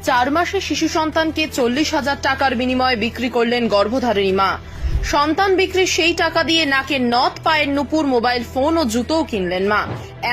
4 মাসে শিশু সন্তানকে 40,000 টাকার বিনিময়ে বিক্রি করলেন গর্ভধারিণী মা। সন্তান বিক্রির সেই টাকা দিয়ে নাকের নথ, পায়ের নুপুর, মোবাইল ফোন ও জুতোও কিনলেন মা।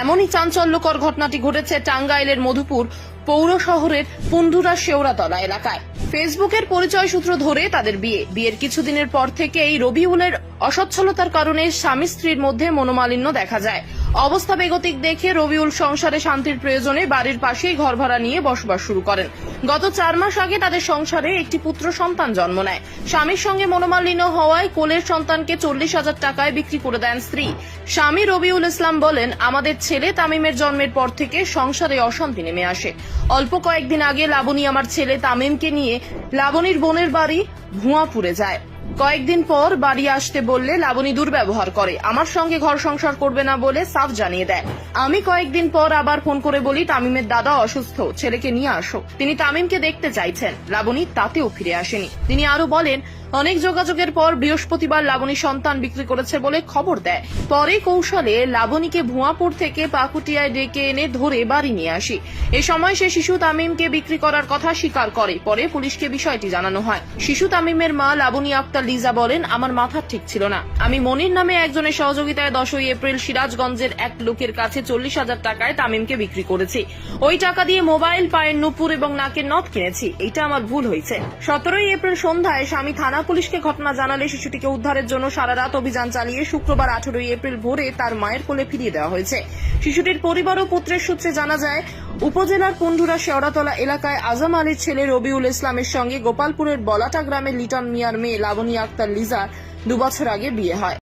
এমনই চাঞ্চল্যকর ঘটনাটি ঘটেছে টাঙ্গাইলের মধুপুর পৌর শহরের পুন্ডুরা শেওড়াতলা এলাকায়। ফেসবুকের পরিচয় সূত্র ধরে তাদের বিয়ের কিছুদিনের পর থেকেই রবিউলের অসচ্ছলতার কারণে স্বামী স্ত্রীর মধ্যে মনোমালিন্য দেখা যায়। অবস্থা বেগতিক দেখে রবিউল সংসারে শান্তির প্রয়োজনে বাড়ির পাশেই ঘর ভাড়া নিয়ে বসবাস শুরু করেন। গত 4 মাস আগে তাদের সংসারে একটি পুত্র সন্তান জন্ম নেয়। স্বামীর সঙ্গে মনোমালিন্য হওয়ায় কোলের সন্তানকে 40,000 টাকায় বিক্রি করে দেন স্ত্রী। স্বামী রবিউল ইসলাম বলেন, আমাদের ছেলে তামিমের জন্মের পর থেকে সংসারে অশান্তি নেমে আসে। অল্প কয়েকদিন আগে লাবণী আমার ছেলে তামিমকে নিয়ে লাবণীর বোনের বাড়ি ভুয়াপুরে যায়। কয়েকদিন পর বাড়ি আসতে বললে লাবণী দুর্ব্যবহার করে, আমার সঙ্গে ঘর সংসার করবে না বলে সাফ জানিয়ে দেয়। আমি কয়েকদিন পর আবার ফোন করে বলি, তামিমের দাদা অসুস্থ, ছেলেকে নিয়ে আসো। তিনি তামিমকে দেখতে চাইছেন, লাবণী তাতেও ফিরে আসেনি। তিনি আরো বলেন, অনেক যোগাযোগের পর বৃহস্পতিবার লাবণী সন্তান বিক্রি করেছে বলে খবর দেয়। পরে কৌশলে লাবণীকে ভুয়াপুর থেকে পাকুটিয়ায় ডেকে এনে ধরে বাড়ি নিয়ে আসি। এ সময় সে শিশু তামিমকে বিক্রি করার কথা স্বীকার করে। পরে পুলিশকে বিষয়টি জানানো হয়। শিশু তামিমের মা লাবণী আক্তার লিজা বলেন, আমার মাথা ঠিক ছিল না। আমি মনির নামে একজনের সহযোগিতায় 10ই এপ্রিল সিরাজগঞ্জের এক লোকের কাছে 40,000 টাকায় তামিমকে বিক্রি করেছি। ওই টাকা দিয়ে মোবাইল, পায়ের নুপুর এবং নাকের নথ কিনেছি। এইটা আমার ভুল হয়েছে। 17ই এপ্রিল সন্ধ্যায় স্বামী থানা পুলিশকে ঘটনা জানালে শিশুটিকে উদ্ধারের জন্য সারা রাত অভিযান চালিয়ে শুক্রবার 18ই এপ্রিল ভোরে তার মায়ের কোলে ফিরিয়ে দেওয়া হয়েছে। শিশুটির পরিবার ও পুত্রের সূত্রে জানা যায়, উপজেলার পুন্ডুরা শেওড়াতলা এলাকায় আজম আলীর ছেলে রবিউল ইসলামের সঙ্গে গোপালপুরের বলাটা গ্রামের লিটন মিয়ার মেয়ে লাবণী আক্তার লিজার 2 বছর আগে বিয়ে হয়।